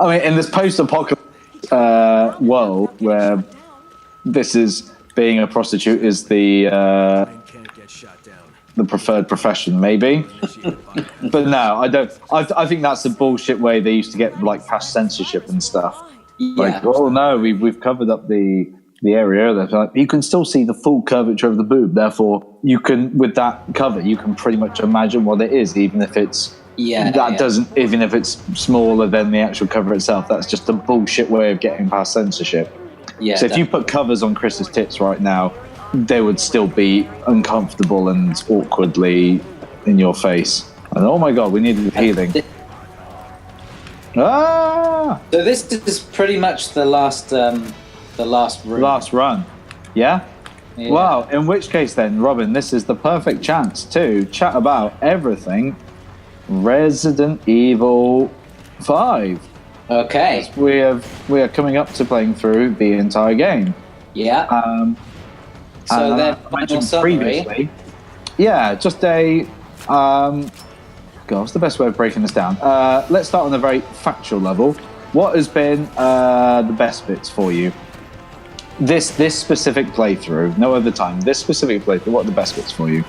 I mean, in this post-apocalyptic world where this is being a prostitute is the preferred profession, maybe. But no, I don't. I think that's the bullshit way they used to get like past censorship and stuff. Like, oh no, we've covered up the area. Like, you can still see the full curvature of the boob. Therefore, you can, with that cover, you can pretty much imagine what it is, even if it's even if it's smaller than the actual cover itself. That's just a bullshit way of getting past censorship. Yeah. So if you put covers on Chris's tits right now, they would still be uncomfortable and awkwardly in your face. And oh my god, we needed healing. So this is pretty much the last run. Last run. Yeah? Wow, in which case then, Robin, this is the perfect chance to chat about everything Resident Evil 5. Okay. We are coming up to playing through the entire game. Yeah. So then, final summary. Yeah, just a. God, what's the best way of breaking this down? Let's start on a very factual level. What has been the best bits for you? This specific playthrough, no other time. This specific playthrough, what are the best bits for you?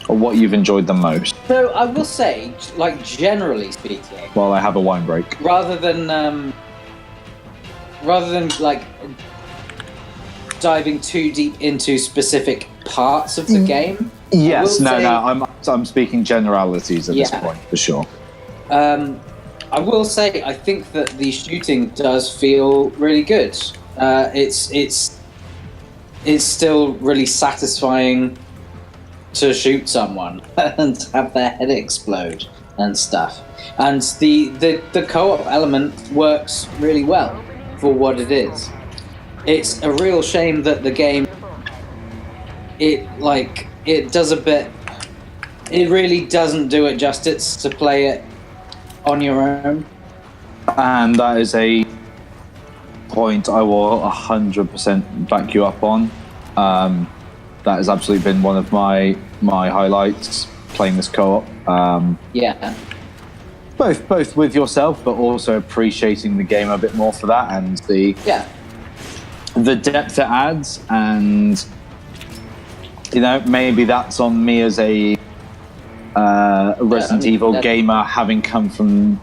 Or what you've enjoyed the most? So I will say, like generally speaking. While I have a wine break. Rather than like diving too deep into specific parts of the game. Yes, I'm speaking generalities at this point for sure. I will say I think that the shooting does feel really good. It's still really satisfying to shoot someone and have their head explode and stuff. And the co-op element works really well for what it is. It's a real shame that the game it really doesn't do it justice to play it on your own. And that is a point I will 100% back you up on. That has absolutely been one of my highlights, playing this co-op. Both with yourself, but also appreciating the game a bit more for that, and the depth it adds. And maybe that's on me as a Resident Evil gamer, having come from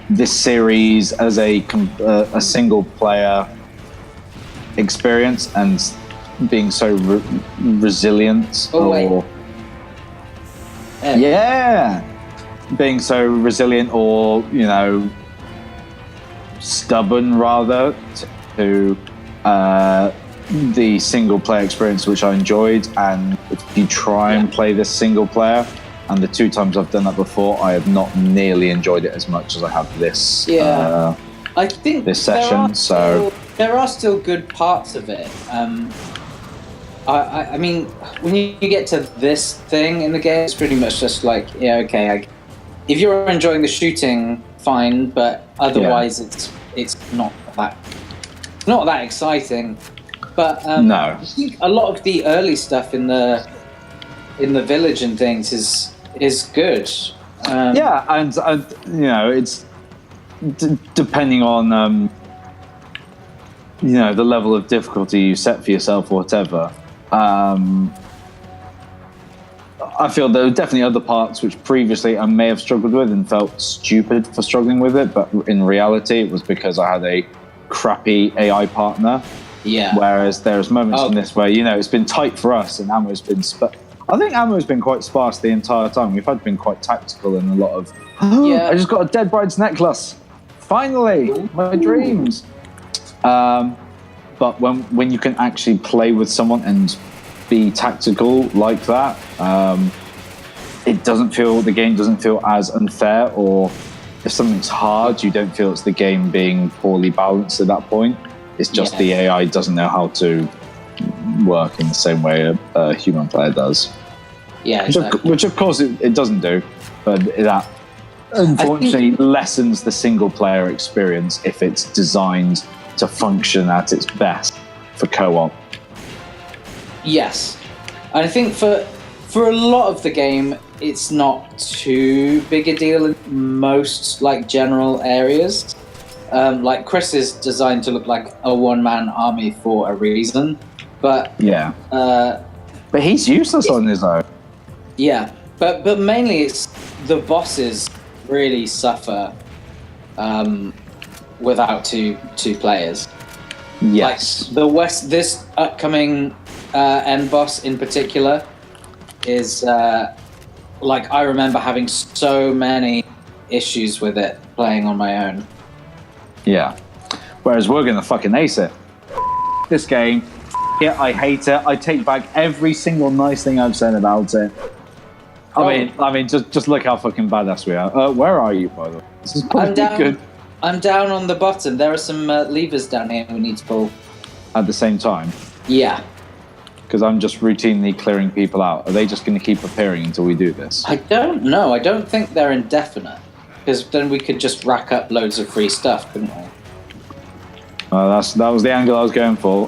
this series as a single player experience and being so resilient. Being so resilient or stubborn rather to the single player experience, which I enjoyed. And if you try and play this single player, and the 2 times I've done that before, I have not nearly enjoyed it as much as I have this. I think this session. There are still good parts of it. I mean, when you get to this thing in the game, it's pretty much just like, if you're enjoying the shooting, fine, but otherwise it's not that exciting. But no. I think a lot of the early stuff in the village and things is good. And it's depending on the level of difficulty you set for yourself or whatever. I feel there are definitely other parts which previously I may have struggled with and felt stupid for struggling with it, but in reality it was because I had a crappy AI partner. Whereas there's moments in this where it's been tight for us and ammo's been I think ammo's been quite sparse the entire time. We've been quite tactical in a lot of I just got a dead bride's necklace. Finally, my dreams. But when you can actually play with someone and be tactical like that, the game doesn't feel as unfair, or if something's hard, you don't feel it's the game being poorly balanced at that point. It's just the AI doesn't know how to work in the same way a human player does. Which of course it doesn't do, but that unfortunately lessens the single player experience if it's designed to function at its best for co-op. Yes, I think for for a lot of the game, it's not too big a deal in most like general areas. Like Chris is designed to look like a one-man army for a reason, but yeah. But he's useless on his own. Yeah, but mainly it's the bosses really suffer without two players. Yes. Like this upcoming end boss in particular is like I remember having so many issues with it playing on my own. Yeah. Whereas we're gonna fucking ace it. This game. Yeah, I hate it. I take back every single nice thing I've said about it. I mean, just look how fucking badass we are. Where are you, by the way? This is probably good. I'm down on the bottom. There are some levers down here we need to pull. At the same time? Yeah. Because I'm just routinely clearing people out. Are they just going to keep appearing until we do this? I don't know. I don't think they're indefinite. Because then we could just rack up loads of free stuff, couldn't we? That was the angle I was going for.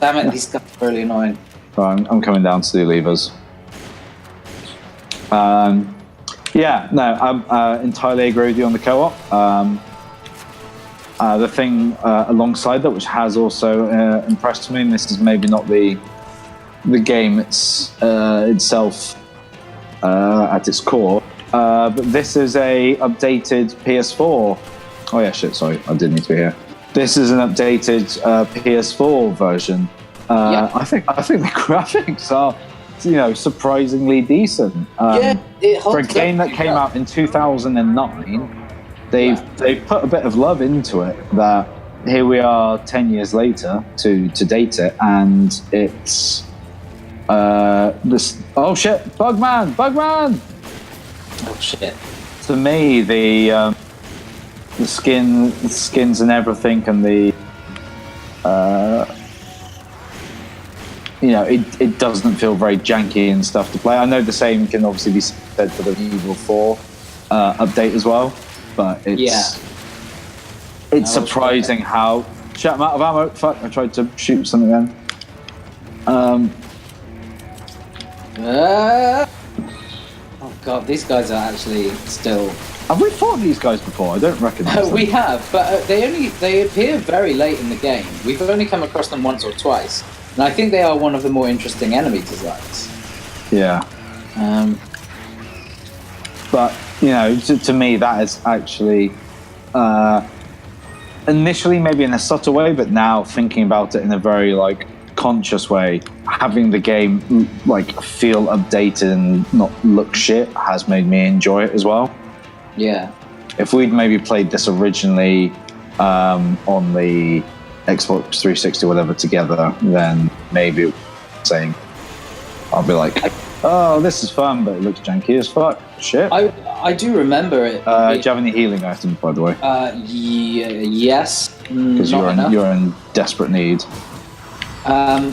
Damn it, these guys are really annoying. I'm coming down to do levers. Yeah, no, I entirely agree with you on the co-op. The thing alongside that, which has also impressed me, and this is maybe not the game itself at its core, but this is a updated PS4. Oh yeah, shit, sorry, I did need to be here. This is an updated PS4 version. I think the graphics are, surprisingly decent. For a game that came out in 2009, they've put a bit of love into it. That here we are 10 years later to date it, and it's this. Oh shit! Bugman! Oh shit! To me, the skins and everything, and it doesn't feel very janky and stuff to play. I know the same can obviously be said for the Evil 4 update as well, but it's surprising how... Shit, I'm out of ammo. Fuck, I tried to shoot something then. Oh god, these guys are actually still... Have we fought these guys before? I don't recognise them. We have, but they appear very late in the game. We've only come across them once or twice. And I think they are one of the more interesting enemy designs. Yeah. But, to me, that is actually... initially, maybe in a subtle way, but now thinking about it in a very, conscious way, having the game, feel updated and not look shit has made me enjoy it as well. Yeah. If we'd maybe played this originally on the Xbox 360 or whatever together, then maybe saying I'll be like, oh, this is fun, but it looks janky as fuck. Shit. I do remember it. Do you have any healing items, by the way? Yes. Because you're in desperate need. Yeah,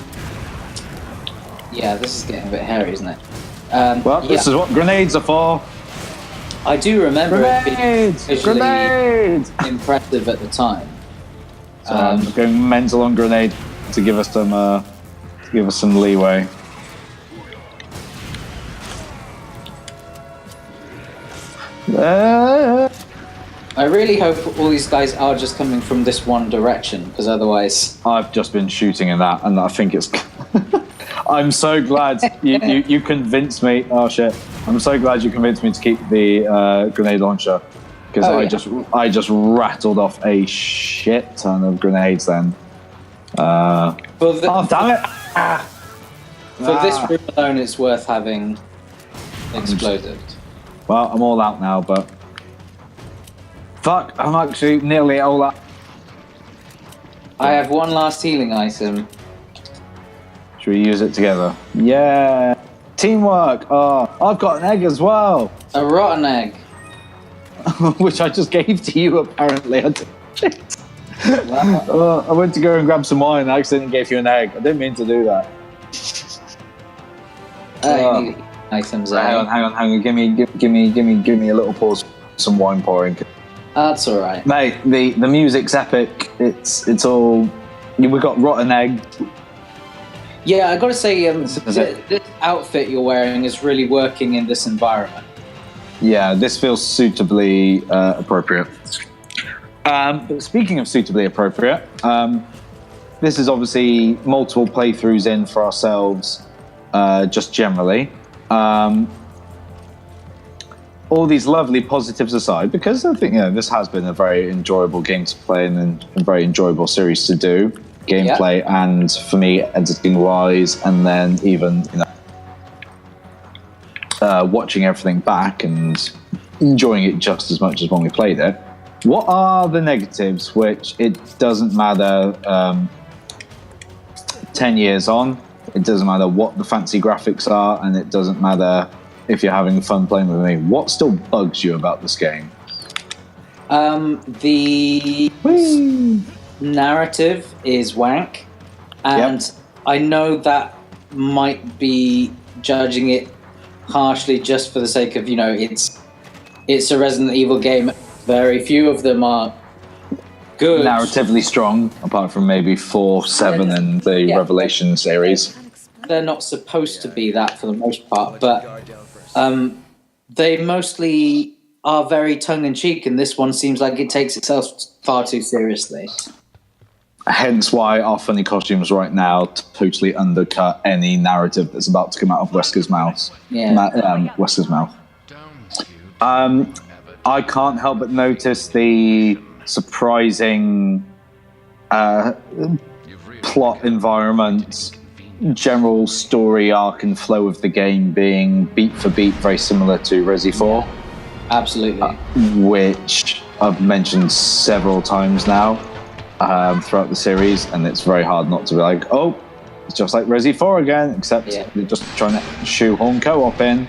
this is getting a bit hairy, isn't it? This is what grenades are for. I do remember it being visually Grenades! impressive at the time. So I'm going mental on grenade to give us some leeway. I really hope all these guys are just coming from this one direction, because otherwise... I've just been shooting in that, and I think it's... I'm so glad you convinced me. Oh shit! I'm so glad you convinced me to keep the grenade launcher, because I just rattled off a shit ton of grenades then. Oh damn it! For this room alone, it's worth having exploded. Well, I'm all out now, but fuck, I'm actually nearly all out. I have one last healing item. Should we use it together? Yeah! Teamwork! Oh, I've got an egg as well! A rotten egg. Which I just gave to you, apparently. Wow. I went to go and grab some wine and I accidentally gave you an egg. I didn't mean to do that. Items. Hang on. Give me a little pause. Some wine pouring. That's all right. Mate, the music's epic. It's all... We've got rotten egg. Yeah, I got to say, this outfit you're wearing is really working in this environment. Yeah, this feels suitably appropriate. But speaking of suitably appropriate, this is obviously multiple playthroughs in for ourselves, just generally. All these lovely positives aside, because I think this has been a very enjoyable game to play and a very enjoyable series to do, gameplay and for me editing wise, and then even watching everything back and enjoying it just as much as when we played it. What are the negatives, which it doesn't matter 10 years on, it doesn't matter what the fancy graphics are, and it doesn't matter if you're having fun playing with me, what still bugs you about this game? The narrative is wank, and I know that might be judging it harshly just for the sake of, it's a Resident Evil game. Very few of them are good. Narratively strong, apart from maybe 4, 7, and the Revelation series. They're not supposed to be that for the most part, but they mostly are very tongue-in-cheek, and this one seems like it takes itself far too seriously. Hence why our funny costumes right now totally undercut any narrative that's about to come out of Wesker's mouth. Wesker's mouth. I can't help but notice the surprising plot environment, general story arc and flow of the game being beat for beat very similar to Resi 4. Absolutely. Which I've mentioned several times now throughout the series, and it's very hard not to be like, oh, it's just like Resi 4 again, except they're just trying to shoehorn co-op in.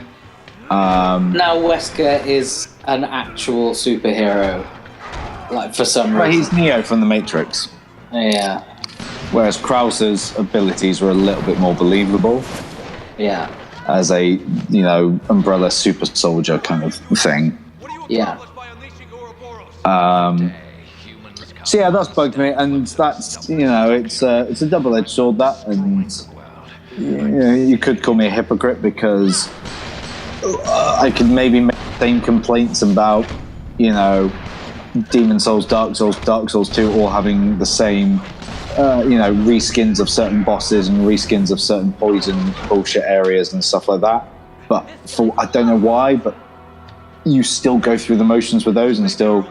Now Wesker is an actual superhero, like for some reason. He's Neo from the Matrix. Yeah. Whereas Krauser's abilities were a little bit more believable. Yeah. As a, umbrella super soldier kind of thing. Yeah. So yeah, that's bugged me, and that's, it's a double-edged sword, that, and you could call me a hypocrite because I could maybe make the same complaints about, Demon Souls, Dark Souls 2 all having the same, reskins of certain bosses and reskins of certain poison bullshit areas and stuff like that. But I don't know why, but you still go through the motions with those and still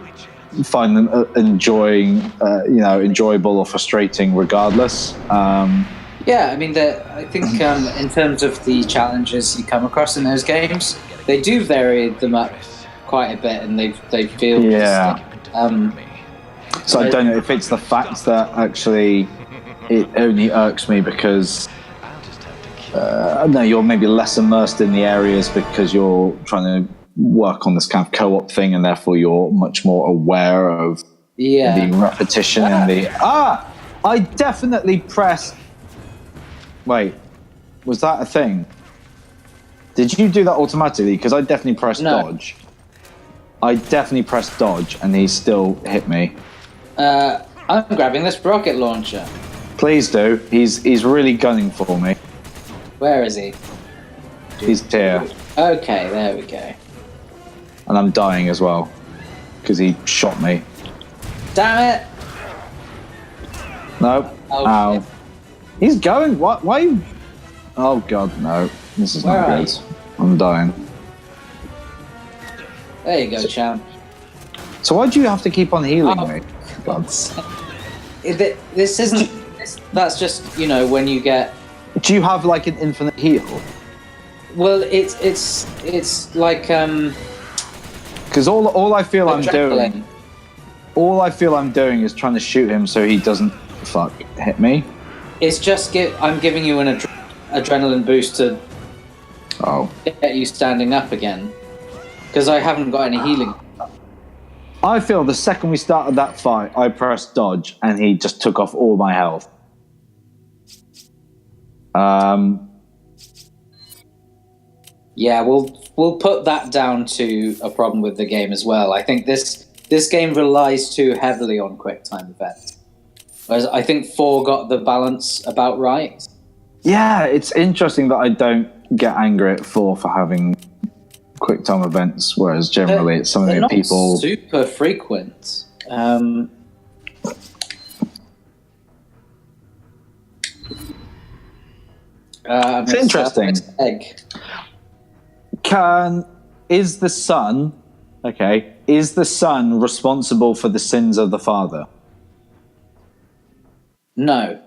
find them enjoyable or frustrating regardless. Yeah, I mean, I think in terms of the challenges you come across in those games, they do vary them up quite a bit, and they feel so I don't know if it's the fact that actually it only irks me because you're maybe less immersed in the areas because you're trying to work on this kind of co-op thing, and therefore you're much more aware of the repetition and the I definitely pressed. Wait, was that a thing? Did you do that automatically? Because I definitely pressed dodge. I definitely pressed dodge, and he still hit me. I'm grabbing this rocket launcher. Please do. He's really gunning for me. Where is he? He's here. Okay, there we go. And I'm dying as well because he shot me. Damn it! No. Ow. Shit. He's going. What? Why? You... Oh God, no! This is not good. I'm dying. There you go, champ. So why do you have to keep on healing me? This isn't. That's just when you get. Do you have like an infinite heal? Well, it's like because all I feel I'm doing. All I feel I'm doing is trying to shoot him so he doesn't hit me. It's just I'm giving you an adrenaline boost to get you standing up again, because I haven't got any healing. I feel the second we started that fight, I pressed dodge and he just took off all my health. Yeah, we'll put that down to a problem with the game as well. I think this game relies too heavily on quick time events. Whereas I think 4 got the balance about right. Yeah, it's interesting that I don't get angry at 4 for having quick time events, whereas generally it's something that people... super frequent. It's interesting. Egg. Is the son responsible for the sins of the father? No.